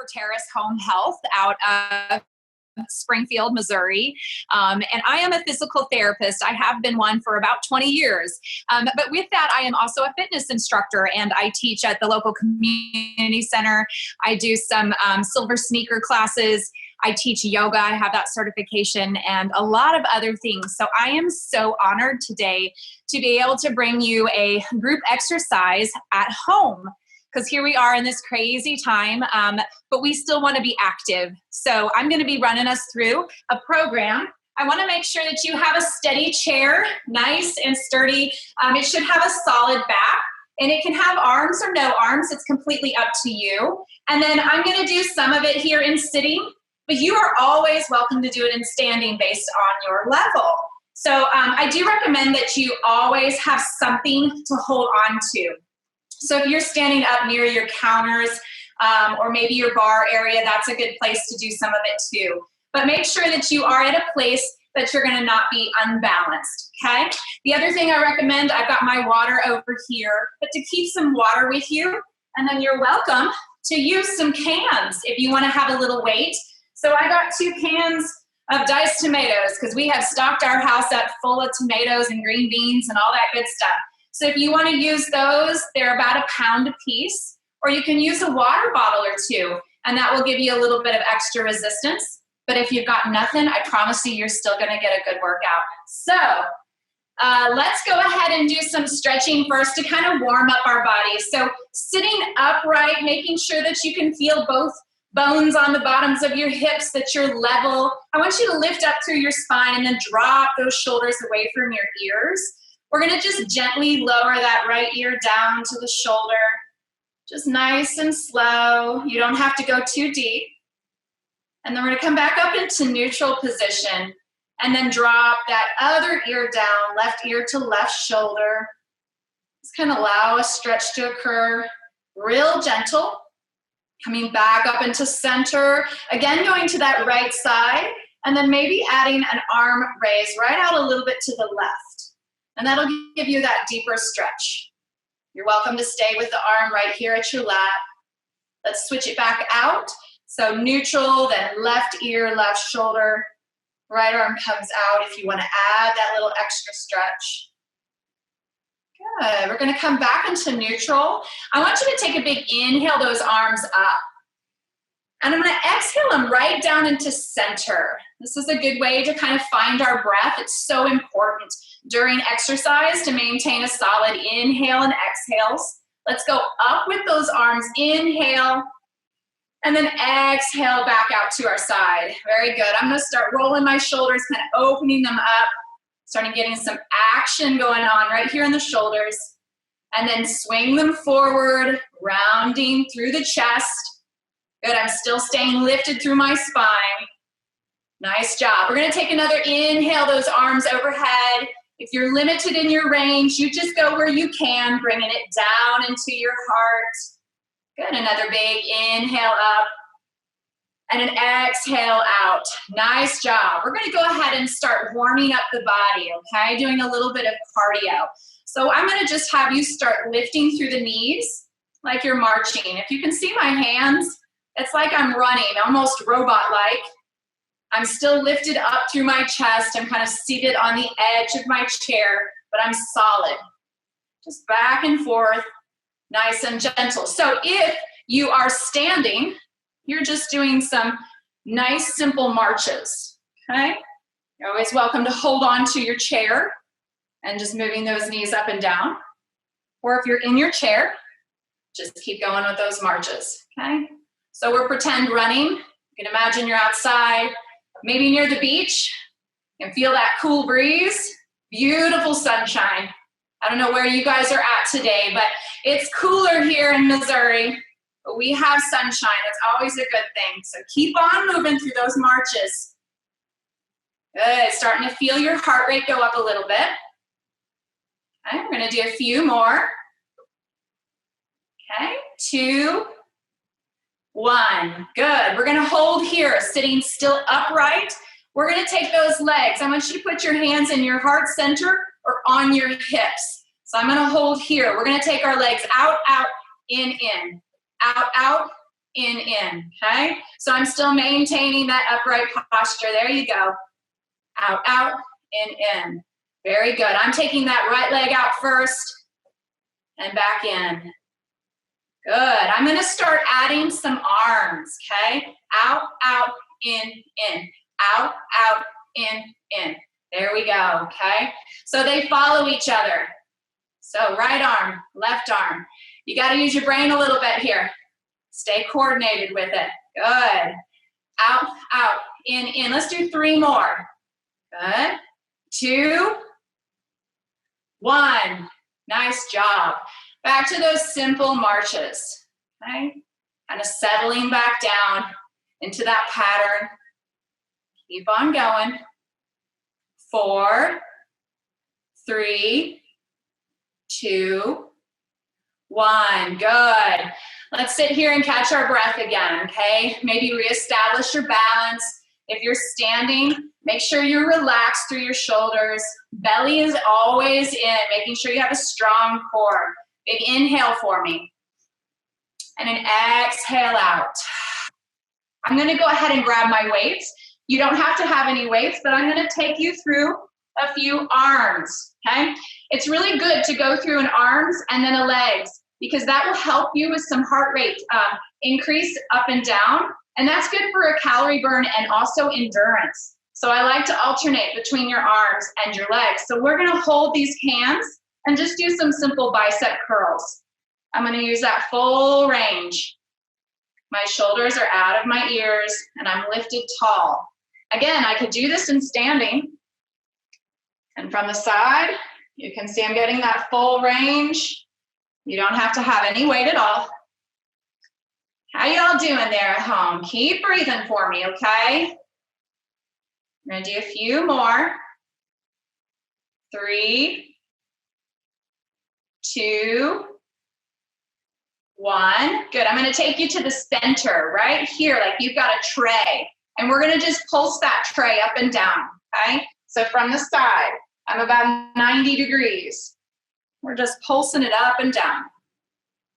for Terrace Home Health out of Springfield, Missouri. And I am a physical therapist. I have been one for about 20 years. But with that, I am also a fitness instructor, and I teach at the local community center. I do some silver sneaker classes. I teach yoga. I have that certification and a lot of other things. So I am so honored today to be able to bring you a group exercise at home, because here we are in this crazy time, but we still want to be active. So I'm going to be running us through a program. I want to make sure that you have a steady chair, nice and sturdy. It should have a solid back, and it can have arms or no arms. It's completely up to you. And then I'm going to do some of it here in sitting, but you are always welcome to do it in standing based on your level. So I do recommend that you always have something to hold on to. So if you're standing up near your counters or maybe your bar area, that's a good place to do some of it too. But make sure that you are at a place that you're going to not be unbalanced, okay? The other thing I recommend, I've got my water over here, but to keep some water with you, and then you're welcome to use some cans if you want to have a little weight. So I got 2 cans of diced tomatoes because we have stocked our house up full of tomatoes and green beans and all that good stuff. So if you want to use those, they're about a pound a piece, or you can use a water bottle or 2, and that will give you a little bit of extra resistance. But if you've got nothing, I promise you're still going to get a good workout. So let's go ahead and do some stretching first to kind of warm up our bodies. So sitting upright, making sure that you can feel both bones on the bottoms of your hips, that you're level. I want you to lift up through your spine and then drop those shoulders away from your ears. We're going to just gently lower that right ear down to the shoulder. Just nice and slow. You don't have to go too deep. And then we're going to come back up into neutral position and then drop that other ear down, left ear to left shoulder. Just kind of allow a stretch to occur. Real gentle. Coming back up into center. Again, going to that right side. And then maybe adding an arm raise right out a little bit to the left. And that'll give you that deeper stretch. You're welcome to stay with the arm right here at your lap. Let's switch it back out. So neutral, then left ear, left shoulder. Right arm comes out if you want to add that little extra stretch. Good. We're going to come back into neutral. I want you to take a big inhale, those arms up. And I'm going to exhale them right down into center. This is a good way to kind of find our breath. It's so important during exercise to maintain a solid inhale and exhales. Let's go up with those arms. Inhale. And then exhale back out to our side. Very good. I'm going to start rolling my shoulders, kind of opening them up. Starting getting some action going on right here in the shoulders. And then swing them forward, rounding through the chest. Good, I'm still staying lifted through my spine. Nice job. We're going to take another inhale, those arms overhead. If you're limited in your range, you just go where you can, bringing it down into your heart. Good, another big inhale up. And an exhale out. Nice job. We're going to go ahead and start warming up the body, okay? Doing a little bit of cardio. So I'm going to just have you start lifting through the knees like you're marching. If you can see my hands, it's like I'm running, almost robot-like. I'm still lifted up through my chest. I'm kind of seated on the edge of my chair, but I'm solid. Just back and forth, nice and gentle. So if you are standing, you're just doing some nice, simple marches, okay? You're always welcome to hold on to your chair and just moving those knees up and down. Or if you're in your chair, just keep going with those marches, okay? So we're pretend running. You can imagine you're outside, maybe near the beach. You can feel that cool breeze, beautiful sunshine. I don't know where you guys are at today, but it's cooler here in Missouri. But we have sunshine. It's always a good thing. So keep on moving through those marches. Good. Starting to feel your heart rate go up a little bit. Okay, we're going to do a few more. Okay, 2, 1. Good. We're going to hold here, sitting still upright. We're going to take those legs. I want you to put your hands in your heart center or on your hips. So I'm going to hold here. We're going to take our legs out, out, in, out, in, okay? So I'm still maintaining that upright posture. There you go. Out, in. Very good. I'm taking that right leg out first and back in. Good. I'm gonna start adding some arms, okay? Out, in. Out, in. There we go, okay? So they follow each other. So right arm, left arm. You gotta use your brain a little bit here. Stay coordinated with it. Good. Out, in. Let's do 3 more. Good. 2, 1. Nice job. Back to those simple marches. Okay? Kind of settling back down into that pattern. Keep on going. 4, 3, 2, 1. Good. Let's sit here and catch our breath again, okay? Maybe reestablish your balance. If you're standing, make sure you're relaxed through your shoulders. Belly is always in, making sure you have a strong core. Big inhale for me. And an exhale out. I'm gonna go ahead and grab my weights. You don't have to have any weights, but I'm gonna take you through a few arms, okay? It's really good to go through an arms and then a legs, because that will help you with some heart rate increase up and down. And that's good for a calorie burn and also endurance. So I like to alternate between your arms and your legs. So we're gonna hold these hands and just do some simple bicep curls. I'm gonna use that full range. My shoulders are out of my ears and I'm lifted tall. Again, I could do this in standing. And from the side, you can see I'm getting that full range. You don't have to have any weight at all. How y'all doing there at home? Keep breathing for me, okay? I'm gonna do a few more. 3, 2, 1. Good, I'm gonna take you to the center, right here, like you've got a tray. And we're gonna just pulse that tray up and down, okay? So from the side, I'm about 90 degrees. We're just pulsing it up and down.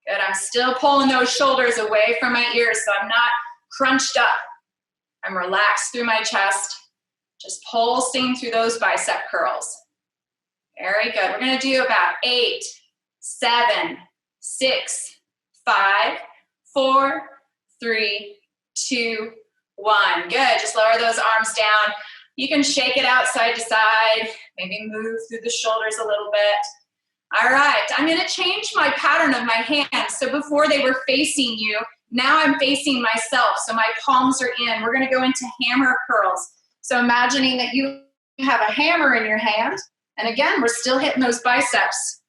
Good, I'm still pulling those shoulders away from my ears so I'm not crunched up. I'm relaxed through my chest, just pulsing through those bicep curls. Very good, we're gonna do about 8, 7, 6, 5, 4, 3, 2, 1. Good, just lower those arms down. You can shake it out side to side, maybe move through the shoulders a little bit. All right, I'm gonna change my pattern of my hands. So before they were facing you, now I'm facing myself. So my palms are in. We're gonna go into hammer curls. So imagining that you have a hammer in your hand. And again, we're still hitting those biceps.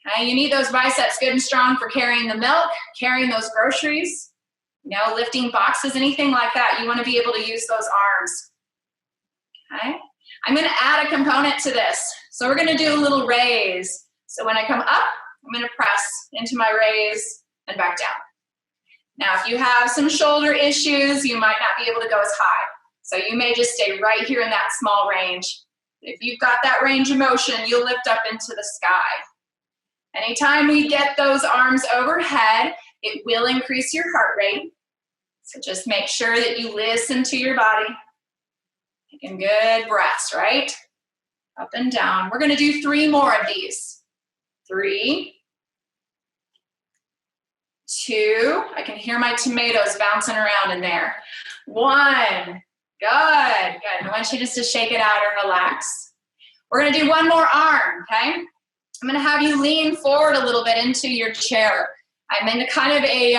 Okay, you need those biceps good and strong for carrying the milk, carrying those groceries, you know, lifting boxes, anything like that. You wanna be able to use those arms. Okay, I'm gonna add a component to this. So we're gonna do a little raise. So when I come up, I'm gonna press into my raise and back down. Now, if you have some shoulder issues, you might not be able to go as high. So you may just stay right here in that small range. If you've got that range of motion, you'll lift up into the sky. Anytime we get those arms overhead, it will increase your heart rate. So just make sure that you listen to your body. Taking good breaths, right? Up and down. We're gonna do 3 more of these. 3, 2, I can hear my tomatoes bouncing around in there. 1, good. I want you just to shake it out and relax. We're gonna do 1 more arm, okay? I'm gonna have you lean forward a little bit into your chair. I'm in a kind of a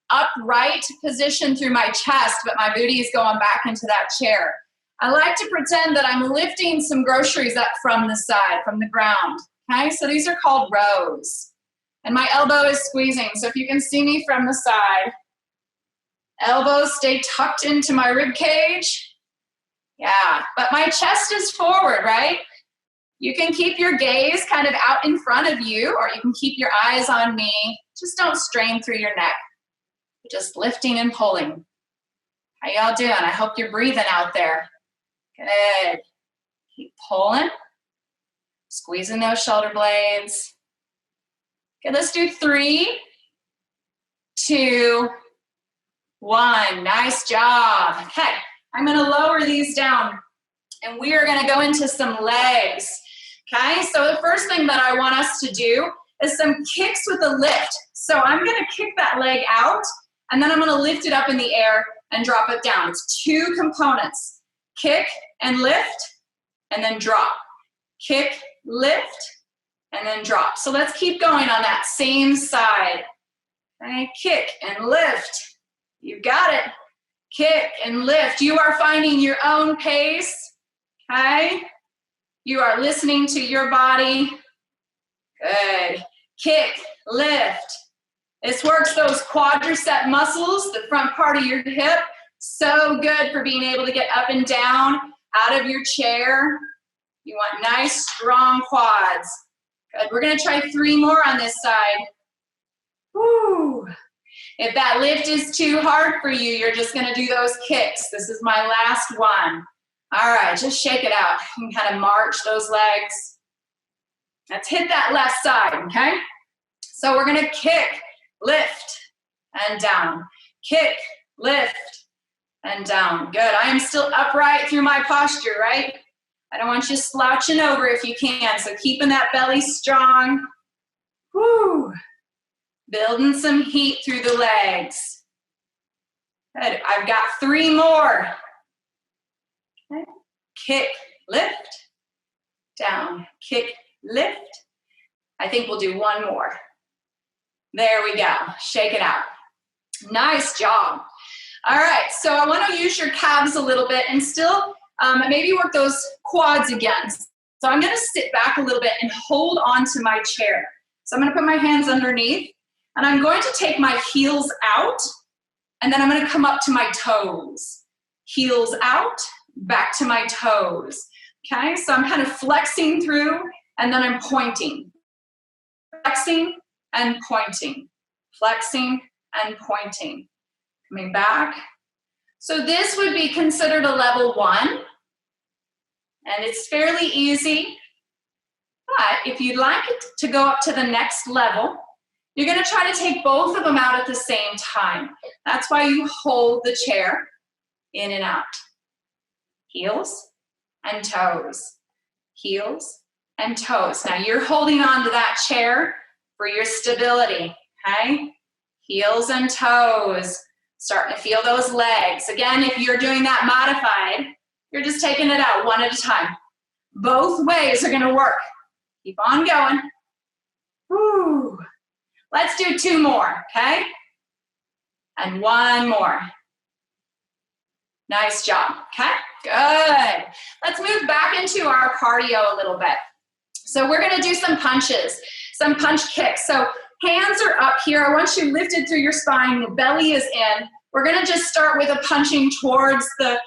upright position through my chest, but my booty is going back into that chair. I like to pretend that I'm lifting some groceries up from the side, from the ground, okay? So these are called rows. And my elbow is squeezing, so if you can see me from the side, elbows stay tucked into my rib cage. Yeah, but my chest is forward, right? You can keep your gaze kind of out in front of you, or you can keep your eyes on me. Just don't strain through your neck. Just lifting and pulling. How y'all doing? I hope you're breathing out there. Good. Keep pulling. Squeezing those shoulder blades. Okay, let's do 3, 2, 1. Nice job. Okay, I'm going to lower these down, and we are going to go into some legs. Okay, so the first thing that I want us to do is some kicks with a lift. So I'm going to kick that leg out, and then I'm going to lift it up in the air and drop it down. It's 2 components. Kick and lift, and then drop. Kick, lift, and then drop. So let's keep going on that same side. Okay, kick and lift. You got it. Kick and lift. You are finding your own pace. Okay? You are listening to your body. Good. Kick, lift. This works those quadricep muscles, the front part of your hip. So good for being able to get up and down out of your chair. You want nice, strong quads. Good. We're going to try 3 more on this side. Woo. If that lift is too hard for you, you're just going to do those kicks. This is my last one. All right, just shake it out. You can kind of march those legs. Let's hit that left side, okay? So we're going to kick, lift, and down. Kick, lift, and down. Good. I am still upright through my posture, right? I don't want you slouching over if you can. So keeping that belly strong. Woo. Building some heat through the legs. Good. I've got 3 more. Okay. Kick, lift, down. Kick, lift. I think we'll do 1 more. There we go. Shake it out. Nice job. All right, so I want to use your calves a little bit and still maybe work those quads again. So I'm going to sit back a little bit and hold on to my chair. So I'm going to put my hands underneath, and I'm going to take my heels out, and then I'm going to come up to my toes. Heels out, back to my toes. Okay, so I'm kind of flexing through, and then I'm pointing. Flexing and pointing. Flexing and pointing. Coming back. So this would be considered a level 1, and it's fairly easy. But if you'd like it to go up to the next level, you're going to try to take both of them out at the same time. That's why you hold the chair in and out. Heels and toes. Heels and toes. Now you're holding on to that chair for your stability, okay? Heels and toes. Starting to feel those legs. Again, if you're doing that modified, you're just taking it out 1 at a time. Both ways are going to work. Keep on going. Woo. Let's do 2 more, okay? And 1 more. Nice job, okay? Good. Let's move back into our cardio a little bit. So we're going to do some punches, some punch kicks. So hands are up here. I want you lifted through your spine. The belly is in. We're going to just start with a punching towards the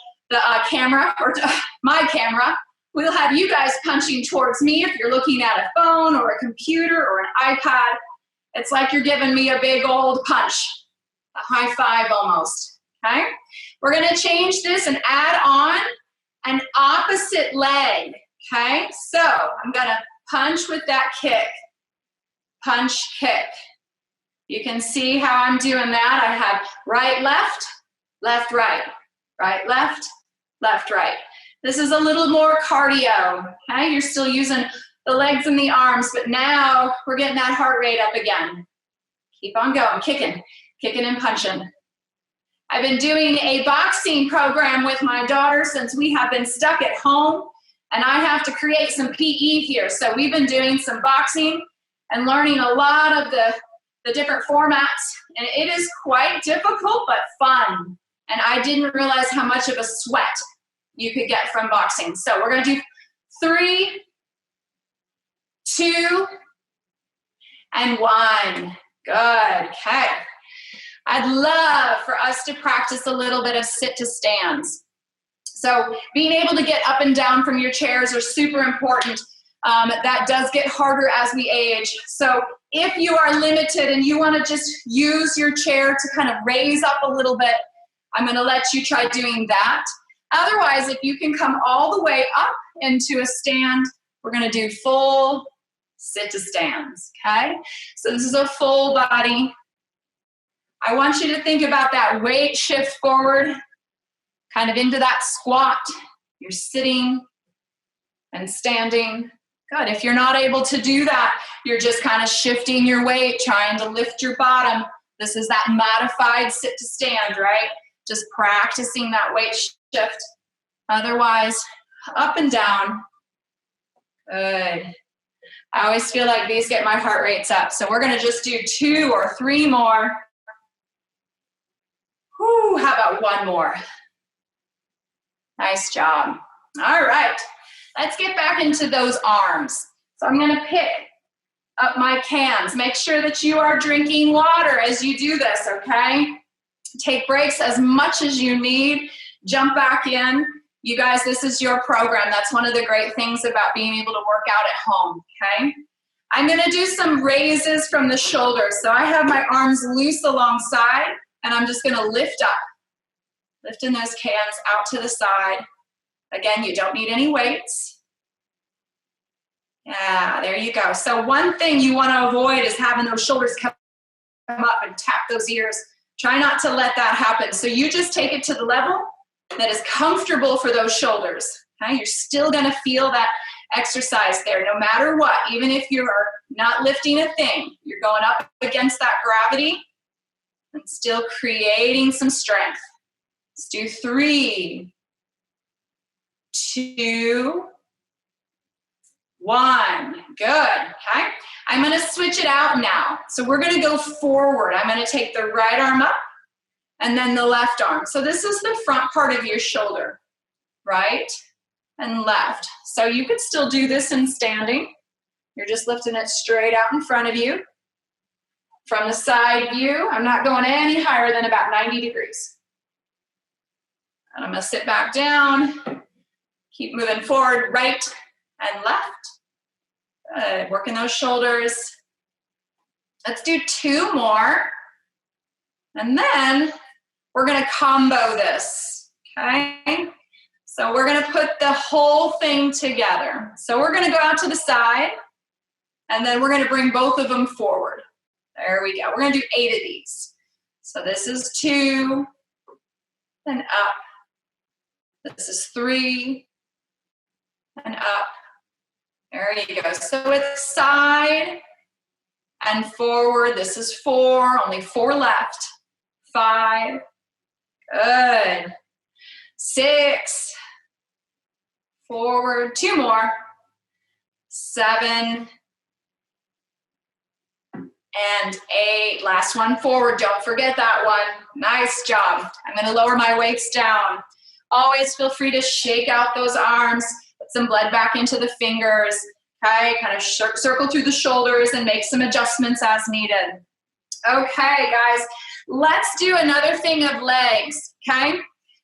camera, or my camera. We'll have you guys punching towards me if you're looking at a phone or a computer or an iPad. It's like you're giving me a big old punch, a high five almost, okay? We're going to change this and add on an opposite leg, okay? So I'm going to punch with that kick. Punch, kick. You can see how I'm doing that. I have right, left, right, right, left, right. This is a little more cardio, okay? You're still using the legs and the arms, but now we're getting that heart rate up again. Keep on going, kicking and punching. I've been doing a boxing program with my daughter since we have been stuck at home, and I have to create some PE here. So we've been doing some boxing and learning a lot of the different formats, and it is quite difficult but fun. And I didn't realize how much of a sweat you could get from boxing. So we're going to do 3, 2, and 1. Good. Okay. I'd love for us to practice a little bit of sit to stands. So being able to get up and down from your chairs are super important. That does get harder as we age. So if you are limited and you want to just use your chair to kind of raise up a little bit, I'm going to let you try doing that. Otherwise, if you can come all the way up into a stand, we're going to do full sit to stands, okay? So this is a full body I want you to think about that weight shift forward, kind of into that squat. You're sitting and standing. Good. If you're not able to do that, you're just kind of shifting your weight, trying to lift your bottom. This is that modified sit to stand, right? Just practicing that weight shift. Otherwise, up and down. Good. I always feel like these get my heart rates up. So we're going to just do 2 or 3 more. Whew, how about 1 more? Nice job. All right. Let's get back into those arms. So I'm going to pick up my cans. Make sure that you are drinking water as you do this, okay? Take breaks as much as you need. Jump back in. You guys, this is your program. That's one of the great things about being able to work out at home, okay? I'm going to do some raises from the shoulders. So I have my arms loose alongside, and I'm just going to lift up. Lifting those cans out to the side. Again, you don't need any weights. Yeah, there you go. So one thing you want to avoid is having those shoulders come up and tap those ears. Try not to let that happen. So you just take it to the level that is comfortable for those shoulders. Okay? You're still going to feel that exercise there no matter what. Even if you're not lifting a thing, you're going up against that gravity and still creating some strength. Let's do 3, 2, 1. Good. Okay. I'm going to switch it out now. So we're going to go forward. I'm going to take the right arm up and then the left arm. So this is the front part of your shoulder, right and left. So you could still do this in standing. You're just lifting it straight out in front of you. From the side view, I'm not going any higher than about 90 degrees. And I'm going to sit back down. Keep moving forward, right and left. Good. Working those shoulders. Let's do 2 more. And then we're going to combo this. Okay? So we're going to put the whole thing together. So we're going to go out to the side. And then we're going to bring both of them forward. There we go. We're going to do 8 of these. So this is 2. And up. This is 3. And up. There you go. So it's side and forward. This is 4. Only 4 left. 5. Good. 6. Forward. 2 more. 7. And 8. Last one forward. Don't forget that one. Nice job. I'm going to lower my weights down. Always feel free to shake out those arms. Put some blood back into the fingers. Okay, kind of circle through the shoulders and make some adjustments as needed. Okay, guys, let's do another thing of legs, okay?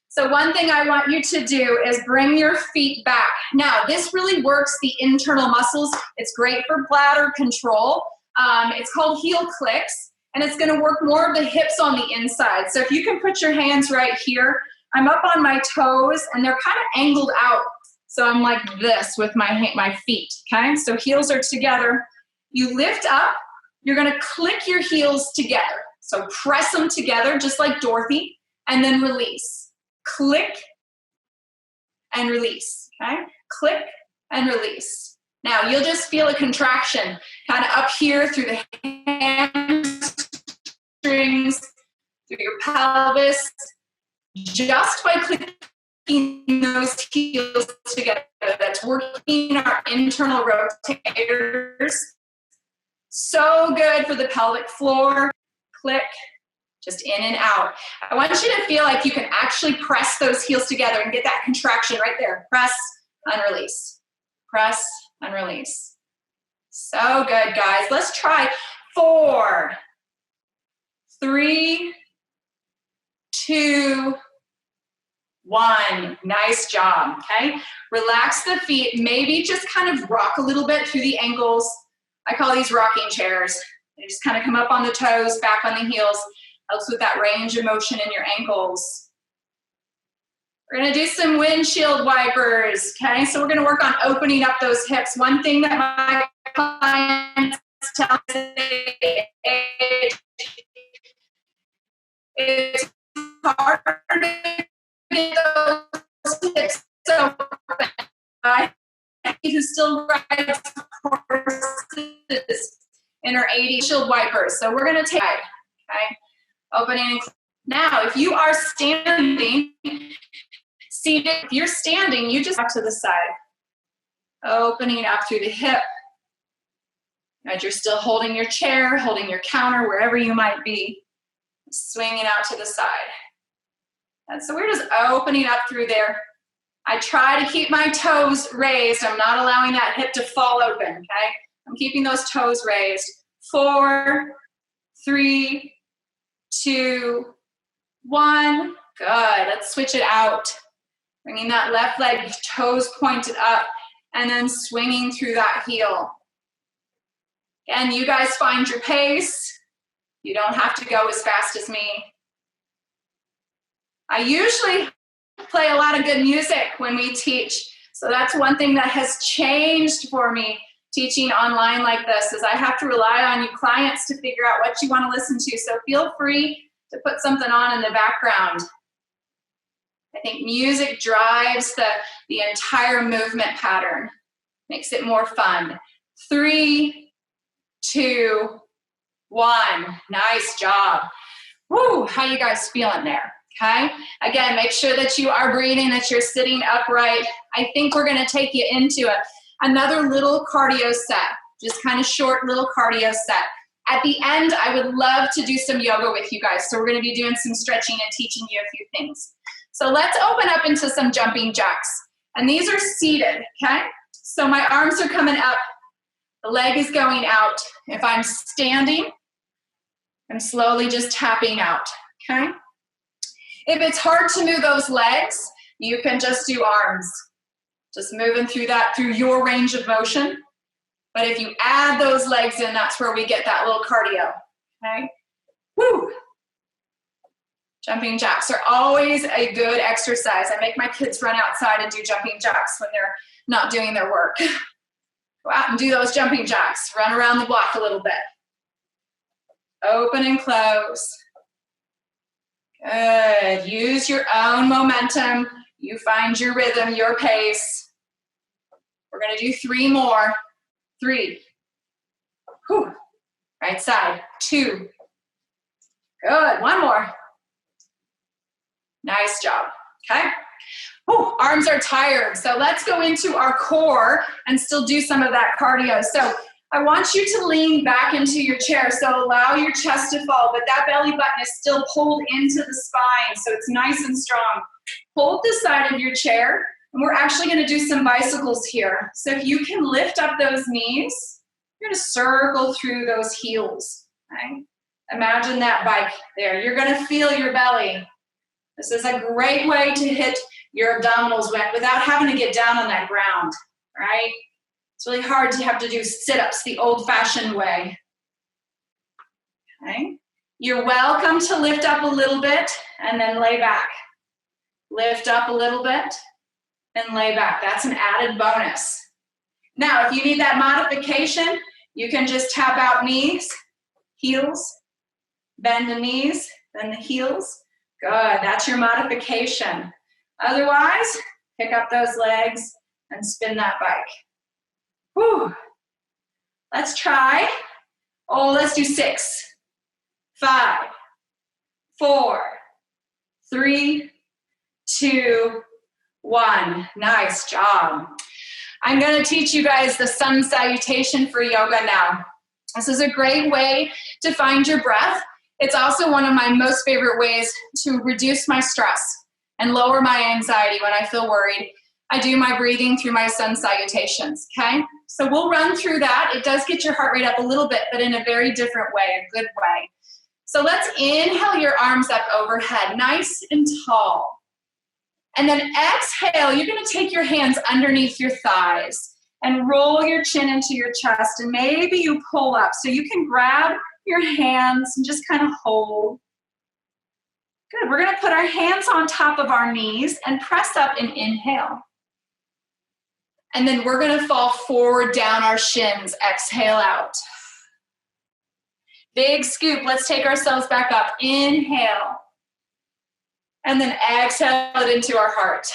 So one thing I want you to do is bring your feet back. Now, this really works the internal muscles. It's great for bladder control. It's called heel clicks, and it's going to work more of the hips on the inside. So if you can put your hands right here, I'm up on my toes, and they're kind of angled out. So I'm like this with my feet, okay? So heels are together. You lift up. You're going to click your heels together. So press them together, just like Dorothy, and then release. Click and release, okay? Click and release. Now, you'll just feel a contraction kind of up here through the hamstrings, through your pelvis, just by clicking those heels together. That's working our internal rotators. So good for the pelvic floor. Click, just in and out. I want you to feel like you can actually press those heels together and get that contraction right there. Press and release. Press and release. So good, guys. Let's try 4, 3, 2, 1. Nice job, okay? Relax the feet. Maybe just kind of rock a little bit through the ankles. I call these rocking chairs. They just kind of come up on the toes, back on the heels. Helps with that range of motion in your ankles. We're going to do some windshield wipers, okay? So we're going to work on opening up those hips. One thing that my clients tell me It's harder to get those hips open. Who still rides horses in her 80s windshield wipers. So we're going to take, okay, opening. Now, if you are standing, seated, if you're standing, you just up to the side, opening up through the hip. As you're still holding your chair, holding your counter, wherever you might be, swinging out to the side. And so we're just opening up through there. I try to keep my toes raised. I'm not allowing that hip to fall open, okay? I'm keeping those toes raised. 4, 3, 2, 1. Good. Let's switch it out. Bringing that left leg, toes pointed up, and then swinging through that heel. Again, you guys find your pace. You don't have to go as fast as me. I usually play a lot of good music when we teach. So that's one thing that has changed for me teaching online like this, is I have to rely on you clients to figure out what you want to listen to. So feel free to put something on in the background. I think music drives the entire movement pattern, makes it more fun. 3, 2, 1. Nice job. Woo, how you guys feeling there? Okay, again, make sure that you are breathing, that you're sitting upright. I think we're going to take you into another little cardio set, just kind of short little cardio set. At the end, I would love to do some yoga with you guys. So we're going to be doing some stretching and teaching you a few things. So let's open up into some jumping jacks. And these are seated, okay? So my arms are coming up. The leg is going out. If I'm standing, I'm slowly just tapping out, okay? If it's hard to move those legs, you can just do arms. Just moving through that, through your range of motion. But if you add those legs in, that's where we get that little cardio, okay? Woo! Jumping jacks are always a good exercise. I make my kids run outside and do jumping jacks when they're not doing their work. Go out and do those jumping jacks. Run around the block a little bit. Open and close. Good. Use your own momentum. You find your rhythm, your pace. We're going to do 3 more. 3. Whew. Right side. 2. Good. 1 more. Nice job. Okay. Whew. Arms are tired. So let's go into our core and still do some of that cardio. So I want you to lean back into your chair. So allow your chest to fall, but that belly button is still pulled into the spine. So it's nice and strong. Hold the side of your chair, and we're actually going to do some bicycles here. So if you can lift up those knees, you're going to circle through those heels. Okay? Imagine that bike there. You're going to feel your belly. This is a great way to hit your abdominals without having to get down on that ground, right? It's really hard to have to do sit-ups the old-fashioned way. Okay? You're welcome to lift up a little bit and then lay back. Lift up a little bit and lay back. That's an added bonus. Now, if you need that modification, you can just tap out knees, heels, bend the knees, then the heels. Good, that's your modification. Otherwise, pick up those legs and spin that bike. Whew. Let's try. Oh, let's do 6, 5, 4, 3, 2, 1. Nice job. I'm going to teach you guys the sun salutation for yoga now. This is a great way to find your breath. It's also one of my most favorite ways to reduce my stress and lower my anxiety when I feel worried. I do my breathing through my sun salutations, okay? So we'll run through that. It does get your heart rate up a little bit, but in a very different way, a good way. So let's inhale your arms up overhead, nice and tall. And then exhale, you're going to take your hands underneath your thighs and roll your chin into your chest, and maybe you pull up. So you can grab your hands and just kind of hold. Good. We're going to put our hands on top of our knees and press up and inhale. And then we're going to fall forward down our shins. Exhale out. Big scoop. Let's take ourselves back up. Inhale. And then exhale it into our heart.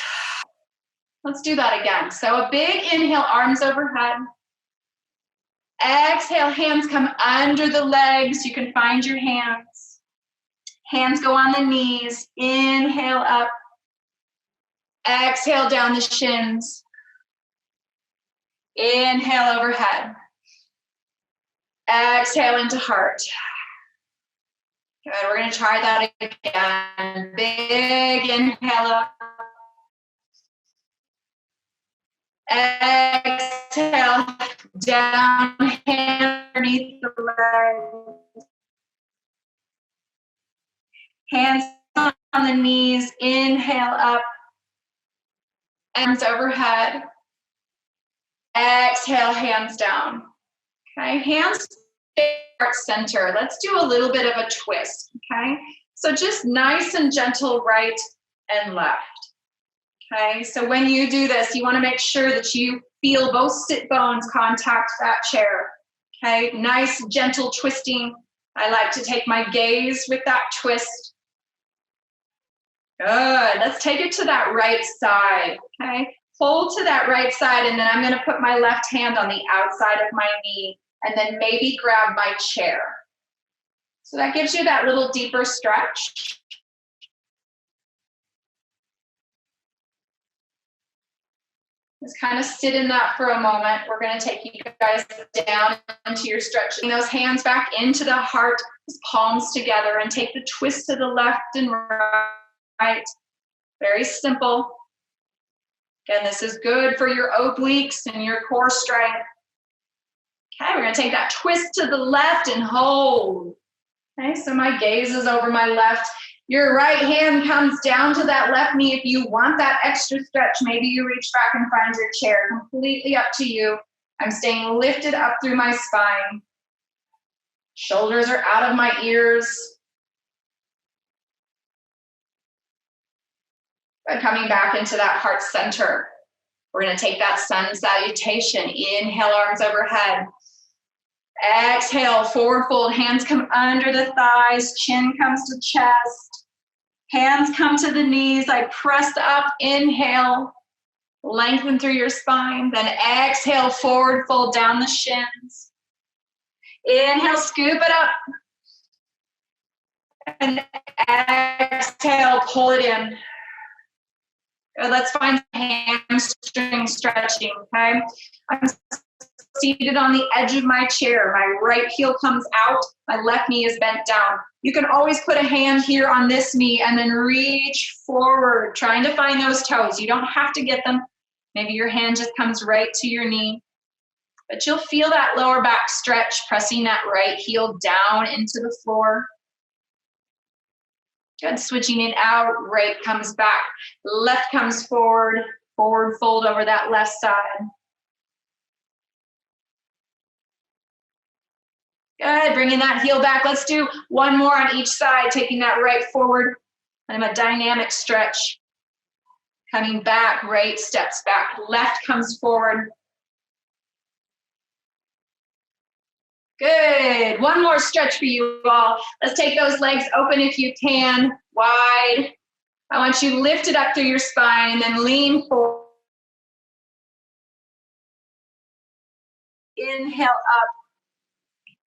Let's do that again. So a big inhale, arms overhead. Exhale, hands come under the legs. You can find your hands. Hands go on the knees. Inhale up. Exhale down the shins. Inhale overhead. Exhale into heart. Good, we're going to try that again. Big inhale up. Exhale down, hand underneath the legs. Hands on the knees. Inhale up. Arms overhead. Exhale, hands down. Okay, hands heart center. Let's do a little bit of a twist. Okay, so just nice and gentle right and left. Okay, so when you do this, you want to make sure that you feel both sit bones contact that chair. Okay, nice, gentle twisting. I like to take my gaze with that twist. Good, let's take it to that right side. Okay, hold to that right side, and then I'm going to put my left hand on the outside of my knee, and then maybe grab my chair. So that gives you that little deeper stretch. Just kind of sit in that for a moment. We're going to take you guys down into your stretching. Those hands back into the heart, palms together, and take the twist to the left and right. Very simple. Again, this is good for your obliques and your core strength. Okay, we're going to take that twist to the left and hold. Okay, so my gaze is over my left. Your right hand comes down to that left knee. If you want that extra stretch, maybe you reach back and find your chair. Completely up to you. I'm staying lifted up through my spine. Shoulders are out of my ears. But coming back into that heart center. We're going to take that sun salutation. Inhale, arms overhead. Exhale, forward fold. Hands come under the thighs. Chin comes to chest. Hands come to the knees. I press up. Inhale. Lengthen through your spine. Then exhale, forward fold down the shins. Inhale, scoop it up. And exhale, pull it in. Let's find hamstring stretching, okay? I'm seated on the edge of my chair. My right heel comes out. My left knee is bent down. You can always put a hand here on this knee and then reach forward, trying to find those toes. You don't have to get them. Maybe your hand just comes right to your knee. But you'll feel that lower back stretch, pressing that right heel down into the floor. Good, switching it out, right comes back, left comes forward, forward fold over that left side. Good, bringing that heel back. Let's do one more on each side, taking that right forward. And a dynamic stretch. Coming back, right steps back, left comes forward. Good, one more stretch for you all. Let's take those legs open if you can, wide. I want you lifted up through your spine, then lean forward. Inhale up.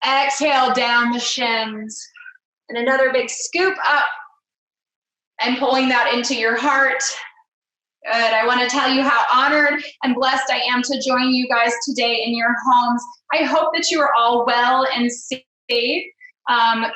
Exhale down the shins. And another big scoop up and pulling that into your heart. Good. I want to tell you how honored and blessed I am to join you guys today in your homes. I hope that you are all well and safe.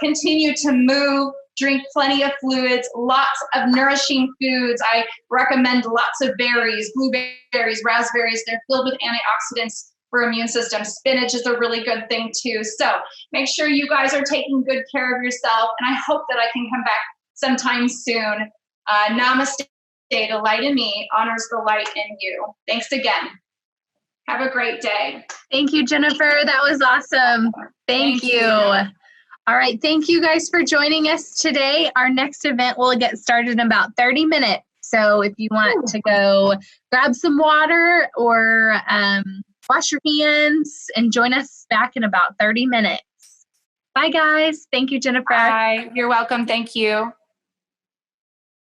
Continue to move, drink plenty of fluids, lots of nourishing foods. I recommend lots of berries, blueberries, raspberries. They're filled with antioxidants for immune system. Spinach is a really good thing too. So make sure you guys are taking good care of yourself. And I hope that I can come back sometime soon. Namaste. The light in me honors the light in you. Thanks again. Have a great day. Thank you, Jennifer. That was awesome. Thank you. All right. Thank you guys for joining us today. Our next event will get started in about 30 minutes. So if you want to go grab some water or wash your hands and join us back in about 30 minutes. Bye, guys. Thank you, Jennifer. Bye. You're welcome. Thank you.